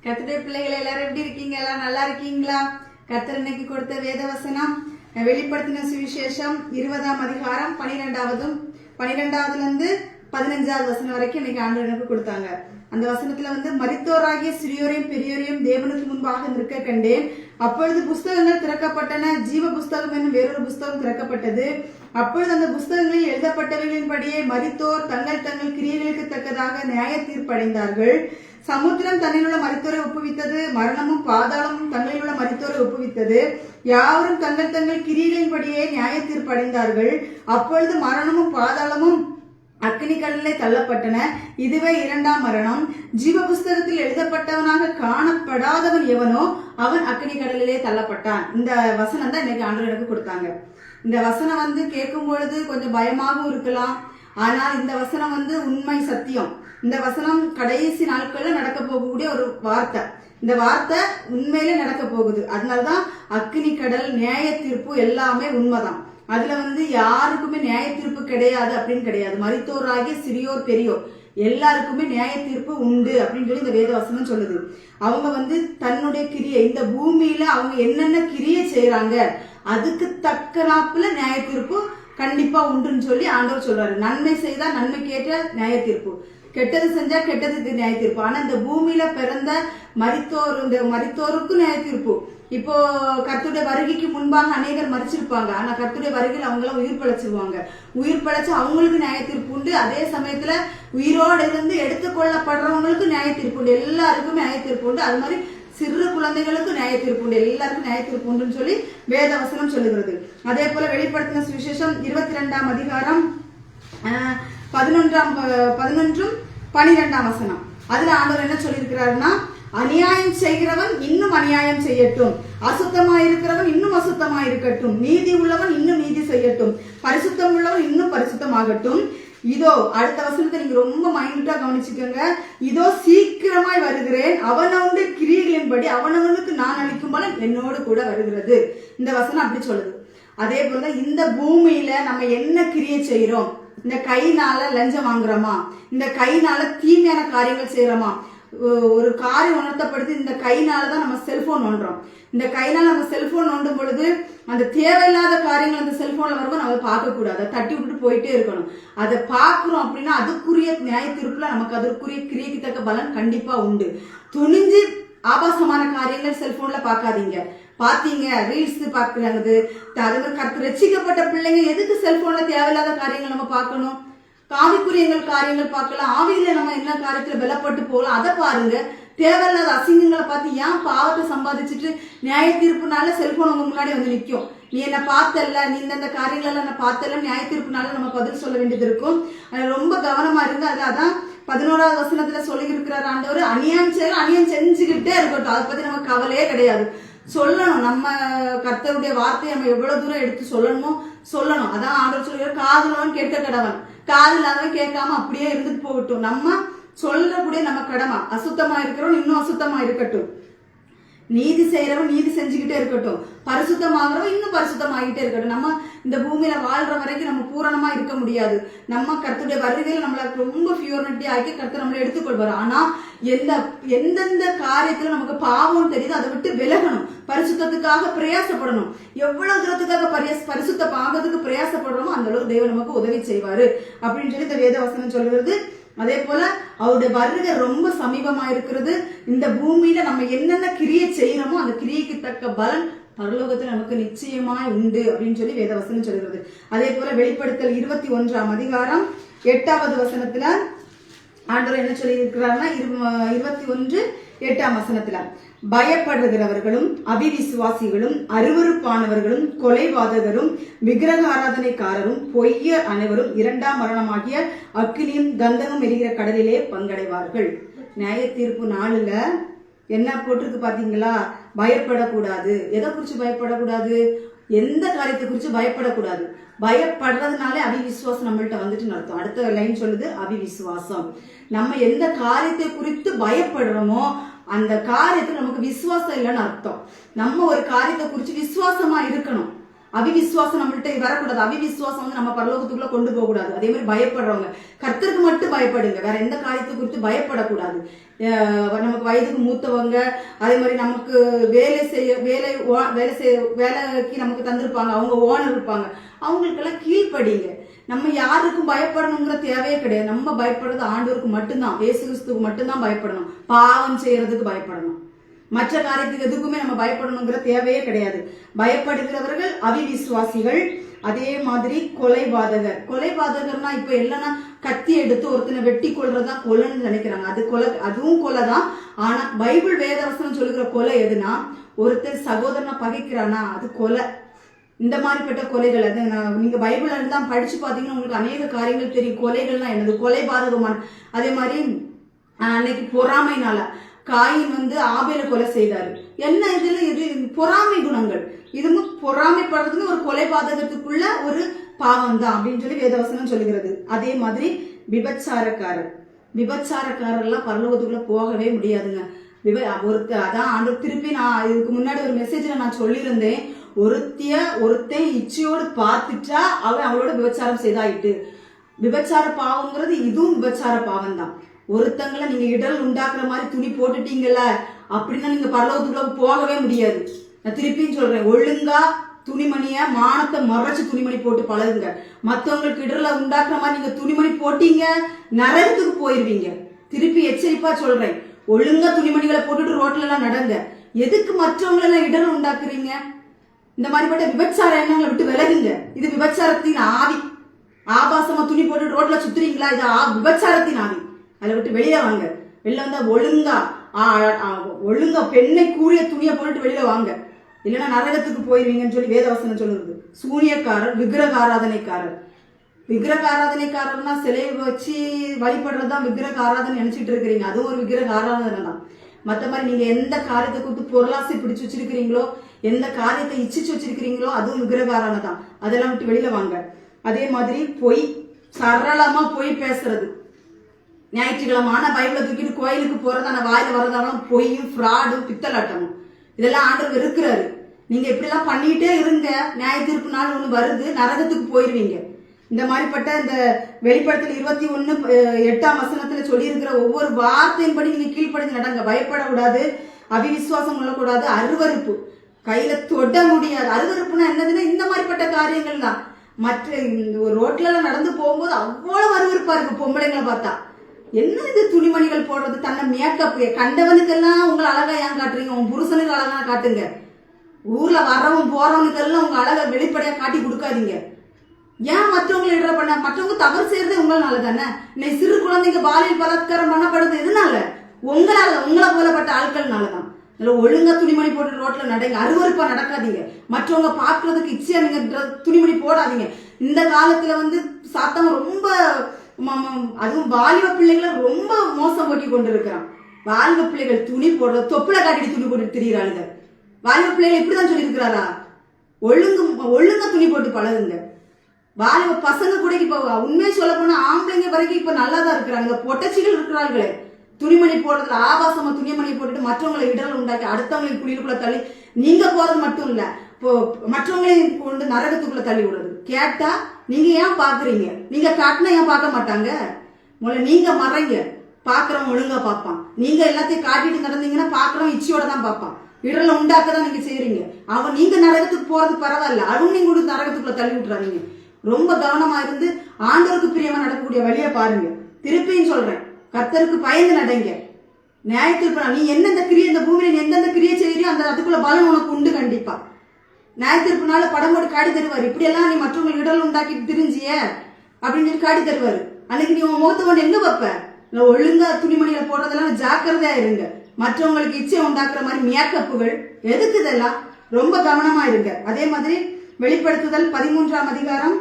கர்த்தருடைய பிள்ளைகளை எல்லாரும் எப்படி இருக்கீங்க? எல்லாம் நல்லா இருக்கீங்களா? கர்த்தர் இன்னைக்கு கொடுத்த வேத வசனம் வெளிப்படுத்தின சுவிசேஷம் 20ஆம் அதிகாரம் 12ஆவதுல இருந்து 15ஆவது வசனம் வரைக்கும் இன்னைக்கு ஆண்டவர் எனக்கு கொடுத்தாங்க. அந்த வசனத்துல மரித்தோராகிய சிறியோரையும் பெரியோரையும் தேவனுக்கு முன்பாக நிற்க கண்டேன். அப்பொழுது புஸ்தகங்கள் திறக்கப்பட்டன. ஜீவ புஸ்தகம் என்னும் வேறொரு புஸ்தகம் திறக்கப்பட்டது. அப்பொழுது அந்த புஸ்தகங்களில் எழுதப்பட்டவைகளின்படியே மரித்தோர் தங்கள் தங்கள் கிரியைகளுக்கு தக்கதாக நியாய தீர்ப்படைந்தார்கள். சமுத்திரம் தன்னிலுள்ள மரித்தோரை ஒப்புவித்தது. மரணமும் பாதாளமும் தங்களிலுள்ள மரித்தோரை ஒப்புவித்தது. யாவரும் தங்கள் தங்கள் கிரியைகளின்படியே நியாய தீர்ப்படைந்தார்கள். அப்பொழுது மரணமும் பாதாளமும் அக்னி கடலிலே தள்ளப்பட்டன. இதுவே 2ஆம் மரணம். ஜீவ புஸ்தகத்தில் எழுதப்பட்டவனாக காணப்படாதவன் எவனோ அவன் அக்னி கடலிலே தள்ளப்பட்டான். இந்த வசனம் தான் இன்னைக்கு ஆண்டவர் எனக்கு கொடுத்தாங்க. இந்த வசனம் கேட்கும் பொழுது கொஞ்சம் பயமாகவும் இருக்கலாம். ஆனால் இந்த வசனம் உண்மை சத்தியம். இந்த வசனம் கடைசி நாட்கள்ல நடக்க போகக்கூடிய ஒரு வார்த்தை. இந்த வார்த்தை உண்மையிலே நடக்க போகுது. அதனாலதான் அக்னி கடல், நியாய தீர்ப்பு எல்லாமே உண்மைதான். அதுல யாருக்குமே நியாய தீர்ப்பு கிடையாது அப்படின்னு கிடையாது. மரித்தோராகிய சிறியோர் பெரியோர் எல்லாருக்குமே நியாய தீர்ப்பு உண்டு அப்படின்னு சொல்லி இந்த வேத வசனம் சொல்லுது. அவங்க தன்னுடைய கிரியை, இந்த பூமியில அவங்க என்னென்ன கிரியை செய்யறாங்க அதுக்கு தக்கனாப்புல நியாய தீர்ப்பு கண்டிப்பா உண்டுன்னு சொல்லி ஆண்டவர் சொல்றாரு. நன்மை செய்தா நன்மைக்கு ஏற்ற நியாய தீர்ப்பு, கெட்டது செஞ்சா கெட்டதுக்கு நியாய தீர்ப்பு. ஆனா இந்த பூமியில பிறந்த மரித்தோருக்கும் நியாய தீர்ப்பு. இப்போ கர்த்தருடைய வருகைக்கு முன்பாக அநேகர் மரிச்சிருப்பாங்க. ஆனா கர்த்தருடைய வருகையில் அவங்க எல்லாம் உயிர் பழைச்சிருவாங்க. உயிர் பழைச்சு அவங்களுக்கு நியாய தீர்ப்பு உண்டு. அதே சமயத்துல உயிரோடு இருந்து எடுத்துக்கொள்ளப்படுறவங்களுக்கு நியாய தீர்ப்பு உண்டு. எல்லாருக்கும் நியாய தீர்ப்பு உண்டு. அது மாதிரி சிறு குழந்தைகளுக்கு நியாய தீர்ப்பு உண்டு. எல்லாருக்கும் நியாய தீர்ப்பு உண்டுன்னு சொல்லி வேத வசனம் சொல்லுகிறது. அதே போல வெளிப்படுத்தின சுவிசேஷம் 22ஆம் அதிகாரம் 11 12ஆம் வசனம். அதுல ஆண்டவர் என்ன சொல்லியிருக்கிறாருன்னா, அநியாயம் செய்கிறவன் இன்னும் அநியாயம் செய்யட்டும், அசுத்தமாயிருக்கிறவன் இன்னும் அசுத்தமாயிருக்கட்டும், நீதி உள்ளவன் இன்னும் நீதி செய்யட்டும், பரிசுத்தம் உள்ளவன் இன்னும் பரிசுத்தமாகட்டும். இதோ அடுத்த வசனத்தை நீங்க ரொம்ப மைண்டா கவனிச்சுக்கோங்க. இதோ சீக்கிரமாய் வருகிறேன், அவனவனுடைய கிரியைகளின்படி அவனவனுக்கு நான் அளிக்கும் பலன் என்னோடு கூட வருகிறது. இந்த வசனம் அப்படி சொல்லுது. அதே போல இந்த பூமியில நம்ம என்ன கிரியை செய்யறோம்? இந்த கைனால லஞ்சம் வாங்குறோமா? இந்த கைனால தீமையான காரியங்கள் செய்யறோமா? ஒரு காரியம் உணர்த்தப்படுது. இந்த கைனாலதான் நம்ம செல்போன் நோண்டுறோம். இந்த கைனால நம்ம செல்போன் நோண்டும் பொழுது அந்த தேவையில்லாத காரியங்கள் அந்த செல்போன்ல வரும்போது நம்ம பார்க்க கூடாது. அதை தட்டி விட்டுட்டு போயிட்டே இருக்கணும். அதை பாக்குறோம் அப்படின்னா அதுக்குரிய நியாய தீர்ப்புல நமக்கு அதற்குரிய கிரியைக்கு தக்க பலன் கண்டிப்பா உண்டு. துணிஞ்சு ஆபாசமான காரியங்கள் செல்போன்ல பாக்காதீங்க. பாத்தீங்க ரீல்ஸ் பாக்குறாங்க. அதே மாதிரி ரட்சிக்கப்பட்ட பிள்ளைங்க எதுக்கு செல்போன்ல தேவையில்லாத காரியங்கள் நம்ம பார்க்கணும்? ஆவிக்குரியங்கள் காரியங்கள் பார்க்கலாம். ஆவியில நம்ம என்ன காரியத்துல பலப்பட்டு போகலாம் அதை பாருங்க. தேவையில்லாத அசிங்கங்களை பார்த்து ஏன் பாவத்தை சம்பாதிச்சுட்டு நியாய தீர்ப்புனால செல்போன் உங்க முன்னாடி நிற்கும். நீ என்ன பார்த்தல்ல, நீ இந்த காரியங்கள் என்ன பார்த்தல, நியாய தீர்ப்புனால நம்ம பதில் சொல்ல வேண்டியது இருக்கும். ரொம்ப கவனமா இருந்து. அதான் 11ஆவது வசனத்துல சொல்லி இருக்கிறார் ஆண்டவர், அநியாயம் செய்யணும், அநியாயம் செஞ்சுக்கிட்டே இருக்கட்டும். அதை பத்தி நமக்கு கவலையே கிடையாது. சொல்லணும். நம்ம கர்த்தருடைய வார்த்தையை நம்ம எவ்வளவு தூரம் எடுத்து சொல்லணுமோ சொல்லணும். அதான் ஆண்டவர் சொல்லுவார், காதுலவன் கேட்க கடவன், காது இல்லாதவன் கேட்காம அப்படியே இருந்துட்டு போகட்டும். நம்ம சொல்லக்கூடிய நம்ம கடமை. அசுத்தமா இருக்கிறவன் இன்னும் அசுத்தமா இருக்கட்டும், நீதி செய்யறவன் நீதி செஞ்சுக்கிட்டே இருக்கட்டும், பரிசுத்தமாகறவன் இன்னும் பரிசுத்தமாகிட்டே இருக்கட்டும். நம்ம இந்த பூமியில வாழ்ற வரைக்கும் நம்ம பூரணமா இருக்க முடியாது. நம்ம கர்த்தருடைய வருகையில் நம்மள ரொம்ப பியூரிட்டி ஆக்கி கர்த்தர் நம்மளை எடுத்துக்கொள்வார். ஆனா எந்தெந்த காரியத்துல நமக்கு பாவம் தெரியுது அதை விட்டு விலகணும். பரிசுத்தத்துக்காக பிரயாசப்படணும். எவ்வளவு தூரத்துக்காக பரிசுத்த பாகத்துக்கு பிரயாசப்படுறோமோ அந்த அளவுக்கு தேவன் நமக்கு உதவி செய்வாரு அப்படின்னு சொல்லி இந்த வேத வசனம் சொல்லுகிறது. அதே போல அவருடைய வருகை ரொம்ப சமீபமா இருக்கிறது. இந்த பூமியில நம்ம என்னென்ன கிரியை செய்யறோமோ அந்த கிரியைக்கு தக்க பலன் பரலோகத்தில் நமக்கு நிச்சயமாய் உண்டு அப்படின்னு சொல்லி வேதவசனம் சொல்கிறது. அதே போல வெளிப்படுத்தல் 21ஆம் அதிகாரம் 8வது வசனத்துல ஆண்டவர் என்ன சொல்லி இருக்கிறாருன்னா 21:8 வசனத்துல, பயப்படுகிறவர்களும் அவிவிசுவாசிகளும் அருவருப்பானவர்களும் கொலைபாதகரும் விக்கிரக ஆராதனைக்காரரும் பொய்யர் அனைவரும் 2ஆம் மரணமாகிய அக்கினியும் கந்தமும் எரிகிற கடலிலே பங்கடைவார்கள். நியாய தீர்ப்பு நாளுல என்ன போட்டிருக்கு பாத்தீங்களா? பயப்படக்கூடாது. எதை குறிச்சு பயப்படக்கூடாது? எந்த காரியத்தை குறிச்சு பயப்படக்கூடாது. பயப்படுறதுனாலே அவிவிசுவாசம் நம்மள்ட்ட அர்த்தம். அடுத்த லைன் சொல்லுது அவிவிசுவாசம். நம்ம எந்த காரியத்தை குறித்து பயப்படுறோமோ அந்த காரியத்துல நமக்கு விசுவாசம் இல்லைன்னு அர்த்தம். நம்ம ஒரு காரியத்தை குறிச்சு விசுவாசமா இருக்கணும். அவிவிசுவாசம் நம்மள்ட்ட வரக்கூடாது. அவிவிசுவாசம் நம்ம பரலோகத்துக்குள்ள கொண்டு போக கூடாது. அதே மாதிரி பயப்படுறவங்க கர்த்தருக்கு மட்டும் பயப்படுங்க, வேற எந்த காரியத்தை குறித்து பயப்படக்கூடாது. நமக்கு வயதுக்கு மூத்தவங்க, அதே மாதிரி நமக்கு வேலைக்கு நமக்கு தந்திருப்பாங்க, அவங்க ஓனர் இருப்பாங்க, அவங்களுக்கெல்லாம் கீழ்ப்படிங்க. நம்ம யாருக்கும் பயப்படணுங்கிற தேவையே கிடையாது. நம்ம பயப்படுறது ஆண்டவருக்கு மட்டும்தான், இயேசு கிறிஸ்துவுக்கு மட்டும்தான் பயப்படணும். பாவம் செய்யறதுக்கு பயப்படணும். மற்ற காரியத்துக்கு எதுக்குமே நம்ம பயப்படணுங்கிற தேவையே கிடையாது. பயப்படுகிறவர்கள் அவிவிசுவாசிகள். அதே மாதிரி கொலைபாதகர்னா இப்ப இல்லைன்னா கத்தி எடுத்து ஒருத்தனை வெட்டி கொள்றதுதான் கொலைன்னு நினைக்கிறாங்க. அது கொலை, அதுவும் கொலைதான். ஆனா பைபிள் வேதவசனம் சொல்லுகிற கொலை எதுனா, ஒருத்தர் சகோதரனை பகைக்கிறானா அது கொலை. இந்த மாதிரிப்பட்ட கொலைகள் அது நீங்க பைபிள் தான் படிச்சு பாத்தீங்கன்னா உங்களுக்கு அநேக காரியங்கள் தெரியும். கொலைகள்லாம் என்னது, கொலைபாதகமான. அதே மாதிரி அன்னைக்கு பொறாமைனால காயின் ஆபேலை கொலை செய்தாரு. என்ன இதுல இது பொறாமை குணங்கள். இது பொறாமைப்படுறதுன்னு ஒரு கொலைபாதகத்துக்குள்ள ஒரு பாவம் தான் அப்படின்னு சொல்லி வேதவசனம் சொல்லுகிறது. அதே மாதிரி விபச்சாரக்காரர்லாம் பரலோகத்துக்குள்ள போகவே முடியாதுங்க. அதான் ஆண்டவர் திருப்பி நான் இதுக்கு முன்னாடி ஒரு மெசேஜ்ல நான் சொல்லியிருந்தேன், ஒருத்தன் இச்சையோடு பார்த்துட்டா அவளோட விபச்சாரம் செய்தாயிட்டு. விபச்சார பாவங்கிறது இதுவும் விபச்சார பாவம் தான். ஒருத்தங்களை நீங்க இடல் உண்டாக்குற மாதிரி துணி போட்டுட்டீங்கல்ல அப்படின்னா நீங்க பரலோகத்துக்குள்ள போகவே முடியாது. நான் திருப்பியும் சொல்றேன், ஒழுங்கா துணிமணிய மானத்தை மறைச்சு துணிமணி போட்டு பழகுங்க. மத்தவங்களுக்கு இடர்ல உண்டாக்குற மாதிரி நீங்க துணிமணி போட்டீங்க நரகத்துக்கு போயிருவீங்க. திருப்பி எச்சரிப்பா சொல்றேன், ஒழுங்கா துணிமணிகளை போட்டுட்டு ரோட்ல எல்லாம் நடங்க. எதுக்கு மற்றவங்களை எல்லாம் இடர்ல உண்டாக்குறீங்க? இந்த மாதிரிப்பட்ட விபச்சார எண்ணங்களை விட்டு விலகுங்க. இது விபச்சாரத்தின் ஆவி. ஆபாசமா துணி போட்டு ரோட்ல சுத்துறீங்களா, இது விபச்சாரத்தின் ஆவி. அதை விட்டு வெளியே வாங்க. வெளில வந்தா ஒழுங்கா பெண்ணை கூறிய துணியை போட்டுட்டு வெளியில வாங்க, இல்லைன்னா நரகத்துக்கு போயிருவீங்கன்னு சொல்லி வேதவசனம் சொல்லுது. சூனியக்காரர், விக்கிரக ஆராதனைக்காரர்னா சிலையை வச்சு வழிபடுறதுதான் விக்கிரக ஆராதனை நினைச்சிட்டு இருக்கிறீங்க. அதுவும் ஒரு விக்கிரக ஆராதனை தான். மற்ற மாதிரி நீங்க எந்த காரியத்தை கொடுத்து பொருளாசை பிடிச்சு வச்சிருக்கிறீங்களோ, எந்த காரியத்தை இச்சிச்சு வச்சிருக்கிறீங்களோ அதுவும் விக்கிரக ஆராதனை தான். அதெல்லாம் விட்டு வெளியில வாங்க. அதே மாதிரி சரளமா பொய் பேசுறது. ஞாயிற்றுக்கிழமை ஆனா பைபிளை தூக்கிட்டு கோயிலுக்கு போறதான வாயில வரதாலும் பொய்யும் ஃப்ராடும் பித்தலாட்டமும் இதெல்லாம் ஆண்டவர் இருக்கிறாரு. நீங்க இப்படிலாம் பண்ணிட்டே இருங்க, நியாய தீர்ப்பு நாள் ஒண்ணு வருது, நரகத்துக்கு போயிருவீங்க. இந்த மாதிரிப்பட்ட இந்த வெளிப்படுத்தல் 21:8 சொல்லி இருக்கிற ஒவ்வொரு வார்த்தையின்படி நீங்க கீழ்ப்படிஞ்சு நடங்க. பயப்படக்கூடாது, அவிவிசுவாசம் கொள்ளக்கூடாது, அருவருப்பு கையில தொட முடியாது. அருவருப்புனா என்னதுன்னா இந்த மாதிரிப்பட்ட காரியங்கள் தான். மற்ற ரோட்ல நடந்து போகும்போது அவ்வளவு அருவருப்பா இருக்கு. பொம்பளைங்களை பார்த்தா என்ன இது துணிமணிகள் போடுறது, தன்னை மேக்கப் கண்டவனுக்கெல்லாம் உங்களை அழகா ஏன் காட்டுறீங்க? உங்க புருஷனுக்கு அழகா காட்டுங்க. ஊர்ல வரவும் போறவனுக்கெல்லாம் உங்க அழகை வெளிப்படையா காட்டி கொடுக்காதீங்க. ஏன் மற்றவங்களை இடர பண்ண? மற்றவங்க தவறு செய்யறதே உங்களால தானே. இன்னைக்கு சிறு குழந்தைங்க பாலியல் பலாத்காரம் பண்ணப்படுறது எதுனால? உங்களை போலப்பட்ட ஆட்கள்னாலதான். ஒழுங்கா துணிமணி போட்டு ரோட்ல நடங்க, அருவருப்பா நடக்காதீங்க. மற்றவங்க பாக்குறதுக்கு இச்சையா நீங்க துணிமணி போடாதீங்க. இந்த காலத்துல சாத்தம் ரொம்ப, அதுவும் வாலிப பிள்ளைகளை ரொம்ப மோசம் போக்கி கொண்டு இருக்கிறான். வாலிப பிள்ளைகள் துணி போடுற தொப்புல காட்டிட்டு துணி போட்டு திரியிறாளுங்க. வாலிப பிள்ளைகள் இப்படிதான் சொல்லி இருக்கிறாரா? ஒழுங்கா துணி போட்டு பழகுங்க. வாலிப பசங்க கூட இப்ப உண்மையை சொல்ல போனா ஆம்பளைங்க வரைக்கும் இப்ப நல்லாதான் இருக்கிறாங்க. பொட்டச்சிகள் இருக்கிறார்களே துணிமணி போடுறதுல ஆபாசமா துணிமணி போட்டுட்டு மற்றவங்களை இடர்கள் உண்டாக்கி அடுத்தவங்களை குளிருக்குள்ள தள்ளி நீங்க போறது மட்டும் இல்ல, மற்றவங்களையும் கொண்டு நரகத்துக்குள்ள தள்ளி விடுறது. கேட்டா நீங்க ஏன் பாக்குறீங்க? நீங்க காட்டினா ஏன் பார்க்க மாட்டாங்க? முதல்ல நீங்க மறைங்க, பாக்குறவன் ஒழுங்கா பார்ப்பான். நீங்க எல்லாத்தையும் காட்டிட்டு நடந்தீங்கன்னா பாக்குறவன் இச்சியோட தான் பார்ப்பான். இடர்ல உண்டாக்கதான் நீங்க செய்யறீங்க. நீங்க நரகத்துக்கு போறது பரவாயில்ல, அதுவும் நீங்க கூட நரகத்துக்குள்ள தள்ளி விட்டுறாதீங்க. ரொம்ப கவனமா இருந்து ஆண்டவருக்கு பிரியமா நடக்கக்கூடிய வழியை பாருங்க. திருப்பியும் சொல்றேன், கர்த்தருக்கு பயந்து நடங்க. நியாயத்திற்கு நீ எந்தெந்த கிரியை இந்த பூமியில நீ எந்தெந்த கிரியை செய்யறியோ அந்த அதுக்குள்ள பலன் உனக்கு உண்டு. கண்டிப்பா நியாயத்திற்குனால படம் போட்டு காட்டி தருவாரு. இப்படி எல்லாம் நீ மற்றவங்களுக்கு இடல் உண்டாக்கிட்டு தெரிஞ்சிய அப்படின்னு சொல்லி காட்டி தருவாரு. அன்னைக்கு நீ உன் முகத்தை கொண்டு எங்க வைப்ப? ஒழுங்கா துணிமணிகளை போடுறதெல்லாம் ஜாக்கிரதையா இருங்க. மற்றவங்களுக்கு இச்சை உண்டாக்குற மாதிரி மேக்கப்புகள் எதுக்கு? இதெல்லாம் ரொம்ப கவனமா இருங்க. அதே மாதிரி வெளிப்படுத்துதல் 13ஆம் அதிகாரம்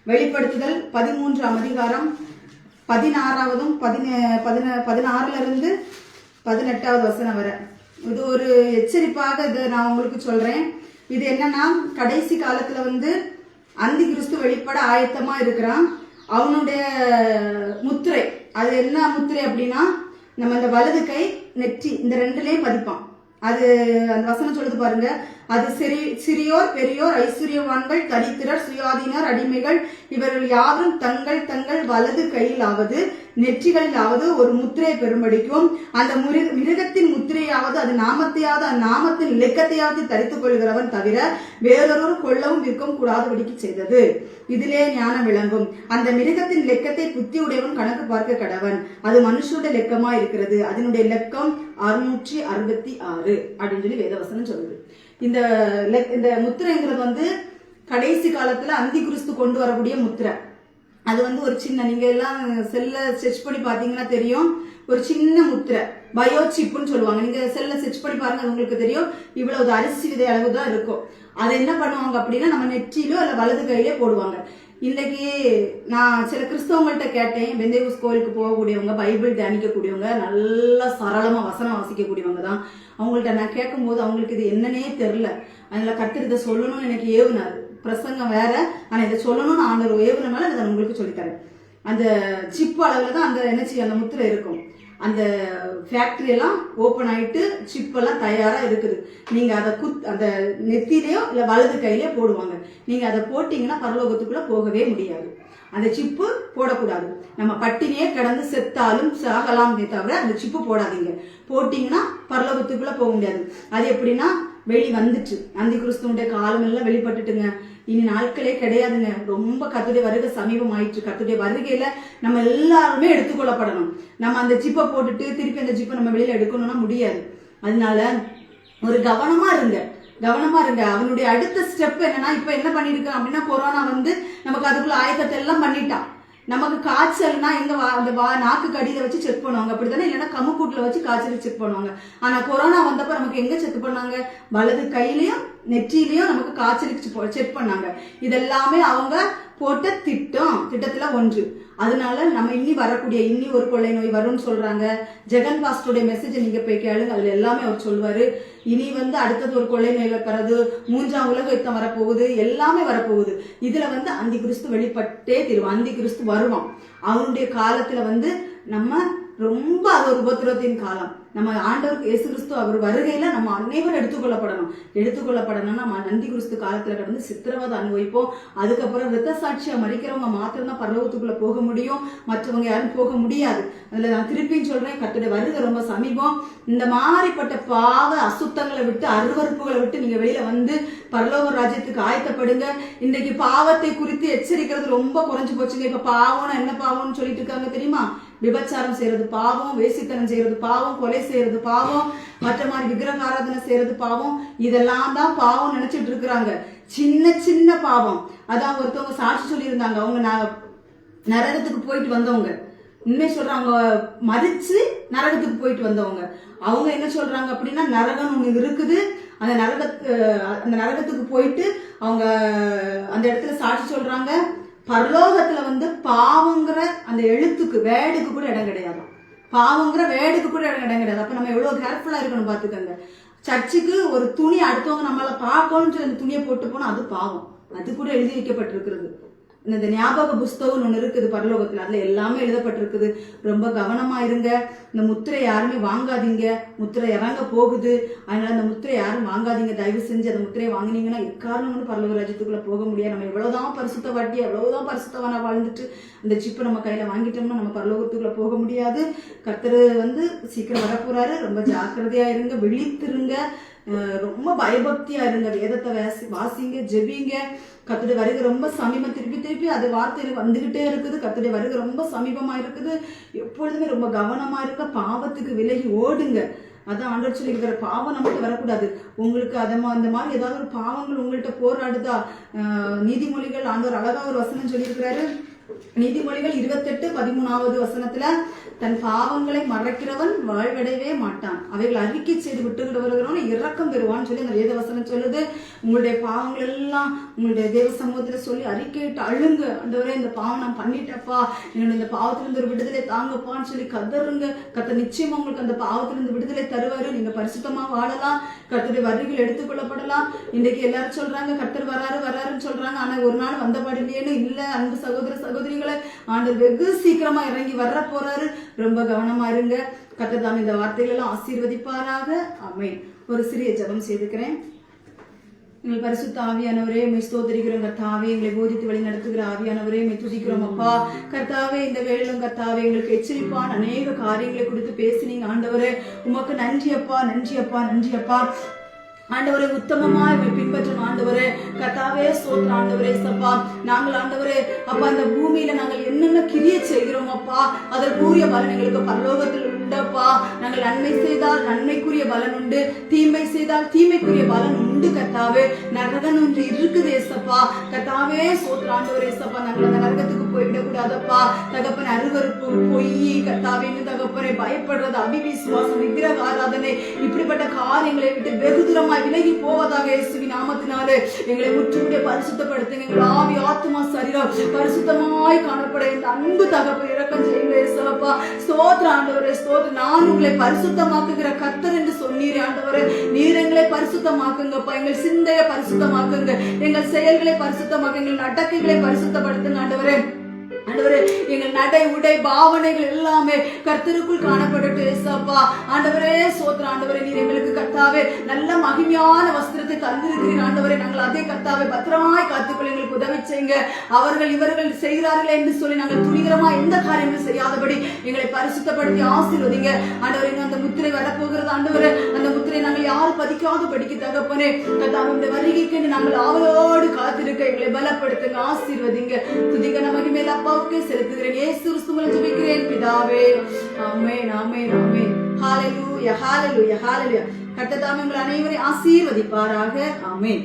16 18 வரை இது ஒரு எச்சரிப்பாக இதை நான் உங்களுக்கு சொல்றேன். இது என்னன்னா, கடைசி காலத்துல அந்தி கிறிஸ்து வெளிப்பட ஆயத்தமா இருக்கிறான். அவனுடைய முத்திரை, அது என்ன முத்திரை அப்படின்னா, நம்ம இந்த வலது கை நெற்றி இந்த ரெண்டுலயும் பதிப்பான். அது அந்த வசனம் சொல்லுது பாருங்க, அது சிறியோர் பெரியோர் ஐஸ்வர்யவான்கள் தரித்திரர் சுயாதீனர் அடிமைகள் இவர்கள் யாரும் தங்கள் தங்கள் வலது கையிலாவது நெற்றிகளிலாவது ஒரு முத்திரையை பெறும்படிக்கும் அந்த மிருகத்தின் முத்திரையாவது அது நாமத்தையாவது அந்நாமத்தின் இலக்கத்தையாவது தரித்துக் கொள்கிறவன் தவிர வேறொரு கொள்ளவும் விற்கவும் கூடாதபடிக்கு செய்தது. இதிலே ஞானம் விளங்கும். அந்த மிருகத்தின் லெக்கத்தை புத்தி உடையவன் கணக்கு பார்க்க கடவன். அது மனுஷனுடைய லெக்கமா இருக்கிறது. அதனுடைய லெக்கம் 666 அப்படின்னு சொல்லி வேதவசனம் சொல்லுது. இந்த முத்திரைங்கிறது கடைசி காலத்துல அந்தி கிறிஸ்து கொண்டு வரக்கூடிய முத்திரை. அது ஒரு சின்ன, நீங்க எல்லாம் செல்ல செர்ச் பண்ணி பாத்தீங்கன்னா தெரியும், ஒரு சின்ன முத்திரை பயோ சிப்னு சொல்லுவாங்க. நீங்க செல்ல செர்ச் பண்ணி பாருங்க, அது உங்களுக்கு தெரியும். இவ்வளவு அரிசி விதை அளவு தான் இருக்கும். அதை என்ன பண்ணுவாங்க அப்படின்னா நம்ம நெற்றிலோ அல்ல வலது கையிலே போடுவாங்க. இன்னைக்கு நான் சில கிறிஸ்தவங்கள்ட்ட கேட்டேன், பெந்தேகோஸ் கோயிலுக்கு போகக்கூடியவங்க, பைபிள் தியானிக்கக்கூடியவங்க, நல்லா சரளமா வசனம் வாசிக்கக்கூடியவங்க தான். அவங்கள்ட்ட நான் கேட்கும் போது அவங்களுக்கு இது என்னன்னே தெரியல. அதனால கர்த்தர் இதை சொல்லணும்னு எனக்கு ஏவுனாரு. பிரசங்கம் வேற, ஆனா இதை சொல்லணும்னு ஆண்டவர் ஏவுனால அதை உங்களுக்கு சொல்லித்தரேன். அந்த சிப் அளவுல தான் அந்த முத்திரை இருக்கும். அந்த ஃபேக்டரி எல்லாம் ஓபன் ஆயிட்டு சிப் எல்லாம் தயாரா இருக்குது. நீங்க அதை அந்த நெத்திலேயோ இல்ல வலது கையிலேயோ போடுவாங்க. நீங்க அதை போட்டீங்கன்னா பரலோகத்துக்குள்ள போகவே முடியாது. அந்த சிப்பு போடக்கூடாது. நம்ம பட்டினியே கிடந்து செத்தாலும் சாகலாமே தவிர அந்த சிப்பு போடாதீங்க. போட்டீங்கன்னா பரலோகத்துக்குள்ள போக முடியாது. அது எப்படின்னா வெளி வந்துட்டு அந்தி கிறிஸ்துவனுடைய காலம் எல்லாம் வெளிப்பட்டுட்டுங்க. இனி நாட்களே கிடையாதுங்க. ரொம்ப கர்த்தருடைய வருகை சமீபம் ஆயிற்று. கர்த்தருடைய வருகையில நம்ம எல்லாருமே எடுத்துக்கொள்ளப்படணும். நம்ம அந்த ஜிப்பை போட்டுட்டு திருப்பி அந்த ஜிப்பை நம்ம வெளியில எடுக்கணும்னா முடியாது. அதனால ஒரு கவனமா இருங்க. அவனுடைய அடுத்த ஸ்டெப் என்னன்னா, இப்ப என்ன பண்ணிருக்கான் அப்படின்னா, கொரோனா நமக்கு அதுக்குள்ள ஆயத்தத்தை எல்லாம் பண்ணிட்டான். நமக்கு காய்ச்சல்னா எங்க அந்த நாக்கு கடியில வச்சு செக் பண்ணுவாங்க, அப்படித்தானே? இல்லைன்னா கமுக்கூட்டுல வச்சு காய்ச்சல் செக் பண்ணுவாங்க. ஆனா கொரோனா வந்தப்ப நமக்கு எங்க செக் பண்ணாங்க? வலது கையிலயும் நெற்றிலையும் நமக்கு காய்ச்சலுக்கு செக் பண்ணாங்க. இதெல்லாமே அவங்க போட்ட திட்டத்துல ஒன்று. அதனால நம்ம இனி ஒரு கொள்ளை நோய் வரும்னு சொல்றாங்க. ஜெகன் பாஸ்டருடைய மெசேஜ் நீங்க போய் கேளுங்க, அதுல எல்லாமே அவர் சொல்லுவாரு. இனி அடுத்தது ஒரு கொள்ளை நோய் வரது, 3ஆம் உலக யுத்தம் வரப்போகுது, எல்லாமே வரப்போகுது. இதுல அந்தி கிறிஸ்து வெளிப்பட்டே தீருவான். அந்தி கிறிஸ்து வருவான். அவனுடைய காலத்துல நம்ம ரொம்ப அது ஒரு உபத்திரத்தின் காலம். நம்ம ஆண்டவர் இயேசு கிறிஸ்து அவர் வருகையில நம்ம அனைவரும் எடுத்துக்கொள்ளப்படணும்னா நம்ம அந்தி கிறிஸ்து காலத்துல கடந்து சித்திரவதை அனுபவிப்போம். அதுக்கப்புறம் இரத்த சாட்சியா மறிக்கிறவங்க மாத்திரம் தான் பரலோகத்துக்குள்ள போக முடியும். மற்றவங்க யாரும் போக முடியாது. அதுல நான் திருப்பியும் சொல்றேன், கர்த்தருடைய வருகை ரொம்ப சமீபம். இந்த மாதிரிப்பட்ட பாவ அசுத்தங்களை விட்டு, அருவறுப்புகளை விட்டு நீங்க வெளியில பரலோக ராஜ்யத்துக்கு ஆயத்தப்படுங்க. இன்னைக்கு பாவத்தை குறித்து எச்சரிக்கிறது ரொம்ப குறைஞ்சு போச்சுங்க. இப்ப பாவம்னா என்ன பாவம்னு சொல்லிட்டு இருக்காங்க தெரியுமா? விபச்சாரம் செய்யறது பாவம், வேசித்தனம் செய்யறது பாவம், கொலை செய்யறது பாவம், மற்ற மாதிரி விக்கிரக ஆராதனை செய்யறது பாவம். இதெல்லாம் தான் பாவம் நினைச்சிட்டு இருக்கிறாங்க. சின்ன சின்ன பாவம். அதான் ஒருத்தவங்க சாட்சி சொல்லி இருந்தாங்க. அவங்க நரகத்துக்கு போயிட்டு வந்தவங்க, உண்மை சொல்றாங்க, மறிச்சு நரகத்துக்கு போயிட்டு வந்தவங்க. அவங்க என்ன சொல்றாங்க அப்படின்னா, நரகம் ஒண்ணு இருக்குது. அந்த நரகத்துக்கு போயிட்டு அவங்க அந்த இடத்துல சாட்சி சொல்றாங்க, பரலோகத்துல பாவங்கிற அந்த எழுத்துக்கு வேடுக்கு கூட இடம் கிடையாது. பாவங்கிற வேடுக்கு கூட இடம் கிடையாது. அப்ப நம்ம எவ்வளவு கேர்ஃபுல்லா இருக்கணும் பாத்துக்கோங்க. சர்ச்சுக்கு ஒரு துணி அடுத்தவங்க நம்மள பார்க்கணும்னு சொல்லி அந்த துணியை போட்டு போனா அது பாவம். அது கூட எழுதி வைக்கப்பட்டிருக்கிறது. இந்த ஞாபக புஸ்தகம் ஒண்ணு இருக்குது பரலோகத்துல, அதுல எல்லாமே எழுதப்பட்டிருக்குது. ரொம்ப கவனமா இருங்க. இந்த முத்திரை யாருமே வாங்காதீங்க. முத்திரை இறங்க போகுது. அதனால அந்த முத்திரை யாரும் வாங்காதீங்க. தயவு செஞ்சு அந்த முத்திரையை வாங்கினீங்கன்னா எக்காரணம் பரலோக ராஜ்யத்துக்குள்ள போக முடியாது. நம்ம எவ்வளவுதான் பரிசுத்த வாட்டி, எவ்வளவுதான் பரிசுத்தவனா வாழ்ந்துட்டு அந்த சிப்பை நம்ம கையில வாங்கிட்டோம்னா நம்ம பரலோகத்துக்குள்ள போக முடியாது. கர்த்தர் சீக்கிரம் வரப்போறாரு. ரொம்ப ஜாக்கிரதையா இருங்க, விழித்திருங்க, ரொம்ப பயபக்தியா இருங்க. வேதத்தை வாசிங்க, ஜெபிங்க. கர்த்தருடைய வருகை ரொம்ப சமீபம். திருப்பி அது வார்த்தை வந்துகிட்டே இருக்குது. கர்த்தருடைய வருகை ரொம்ப சமீபமா இருக்குது. எப்பொழுதுமே ரொம்ப கவனமா இருக்க. பாவத்துக்கு விலகி ஓடுங்க. அதான் ஆண்டவர் சொல்லி இருக்கிற, பாவம் நமக்கு வரக்கூடாது. உங்களுக்கு அந்த மாதிரி ஏதாவது ஒரு பாவங்கள் உங்கள்கிட்ட போராடுதா? நீதிமொழிகள் ஆண்டவர் அழகா ஒரு வசனம் சொல்லி இருக்கிறாரு. நீதிமொழிகள் 28:13 வசனத்துல, தன் பாவங்களை மறைக்கிறவன் வாழ்வடையவே மாட்டான், அவைகளை அறிக்கை செய்து விட்டு வருகிறவன் இரக்கம் பெறுவான்னு சொல்லி அந்த வேத வசனம் சொல்லுது. உங்களுடைய பாவங்கள் எல்லாம் உங்களுடைய தேவ சமூகத்துல சொல்லி அறிக்கையிட்டு அழுங்க. ஆண்டவரே, இந்த பாவம் நான் பண்ணிட்டப்பா, என்னோட இந்த பாவத்திலிருந்து ஒரு விடுதலை தாங்கப்பான்னு சொல்லி கதறுங்க. கர்த்தர் நிச்சயமா உங்களுக்கு அந்த பாவத்திலிருந்து விடுதலை தருவாரு. நீங்க பரிசுத்தமா வாழலாம். கர்த்தருடைய வருகைகள் எடுத்துக்கொள்ளப்படலாம். இன்றைக்கு எல்லாரும் சொல்றாங்க கர்த்தர் வராருன்னு சொல்றாங்க. ஆனா ஒரு நாள் வந்தபாடு இல்லையேன்னு இல்ல. அன்பு சகோதர சகோதரிகளை, ஆண்டவர் வெகு சீக்கிரமா இறங்கி வர போறாரு. ரொம்ப கவனமா இருங்க. கர்த்தர் தாம் இந்த வார்த்தைகள் எல்லாம் ஆசீர்வதிப்பாராக. ஆமென். ஒரு சிறிய ஜெபம் செய்துக்கிறேன். எங்கள் பரிசுத்த ஆவியானவரே உம்மை ஸ்தோத்திரிக்கிறோம் கர்த்தாவே. எங்களை போதித்து வழி நடத்துகிற ஆவியானவரே உம்மை துதிக்கிறோம் அப்பா. கர்த்தாவே இந்த வேளையிலும் கர்த்தாவே எங்களுக்கு எச்சரிப்பான அநேக காரியங்களை குறித்து பேசினீங்க ஆண்டவரே. உமக்கு நன்றி அப்பா, நன்றி அப்பா, நன்றி அப்பா. ஆண்டவரே உத்தமமாய் பின்பற்றும் ஆண்டவரே கர்த்தாவே ஸ்தோத்திரம் ஆண்டவரே. சப்பா நாங்கள் ஆண்டவரே அப்பா இந்த பூமியில நாங்கள் என்னென்ன கிரியை செய்கிறோம் அப்பா அதற்குரிய பலன் எங்களுக்கு பரலோகத்தில் உண்டப்பா. நாங்கள் நன்மை செய்தால் நன்மைக்குரிய பலன் உண்டு, தீமை செய்தால் தீமைக்குரிய பலன் உண்டு கர்த்தாவே. நரகம் ஒன்று இருக்குது ஏசப்பா. கர்த்தாவே ஸ்தோத்திரம் ஆண்டவரே. சப்பா நாங்கள் அந்த நரகத்துக்கு போய்விடக்கூடாதப்பா தகப்பன். அருவருப்பு, பொய் கர்த்தாவே, தகப்பனை பயப்படுறது, அபிவிசுவாசம், விக்கிரக ஆராதனை, இப்படிப்பட்ட காரியங்களை விட்டு வெகு தூரமாய் விலகி போவதாக இயேசுவின் நாமத்தினாலே எங்களை முற்றுமுடிய பரிசுத்தப்படுத்துங்க. எங்கள் ஆவி, ஆத்மா, சரீரம் பரிசுத்தமாய் காணப்பட இந்த அன்பு தகப்பன் இரக்கம் செய்யுங்க ஏசப்பா. ஸ்தோத்திரம் ஆண்டவரே, ஸ்தோத்திரம். நான் உங்களை பரிசுத்தமாக்குகிற கர்த்தர் என்று சொன்னீரே ஆண்டவரே. நீர் எங்களை பரிசுத்தமாக்குங்கப்பா. எங்கள் சிந்தையை பரிசுத்தமாக்குங்க, எங்கள் செயல்களை பரிசுத்தமாக்குங்க, எங்கள் நடக்கைகளை பரிசுத்தப்படுத்துங்க ஆண்டவரே. ஆண்டவரே எங்கள் நடை, உடை, பாவனைகள் எல்லாமே கர்த்தருக்குள் காணப்படட்டும் ஏசப்பா. ஆண்டவரே ஸ்தோத்திரம் ஆண்டவரே. நீர் எங்களுக்கு கர்த்தாவே நல்ல மகிமையான வஸ்திரத்தை தந்திருக்கிறீர் ஆண்டவரே. நாங்கள் அதே கர்த்தாவே பத்திரமாய் காத்துக்கொள்ள எங்களுக்கு உதவி செய்யுங்க. அவர்கள் இவர்கள் செய்கிறார்களே என்று சொல்லி நாங்கள் துணிகரமா எந்த காரியங்களும் செய்யாதபடி எங்களை பரிசுத்தப்படுத்தி ஆசீர்வதிங்க ஆண்டவரே. அந்த முத்திரை வரப்போகிறது ஆண்டவரே. அந்த முத்திரை நாங்கள் யாரும் பதிக்காத படிக்க தகப்பனே கர்த்தாவே வருகைக்கு நாங்கள் ஆவலோடு காத்திருக்க எங்களை பலப்படுத்துங்க, ஆசீர்வதிங்க. துதிக்க நமக்கு மேல அப்பா செலுத்துகிறேன். இயேசு கிறிஸ்து மூலம் ஜெபிக்கிறேன் பிதாவே. ஆமென், ஆமென், ஆமென். ஹalleluya, ஹalleluya, ஹalleluya. கர்த்தர் தாமே உங்கள் அனைவரையும் ஆசீர்வதிப்பாராக. ஆமென்.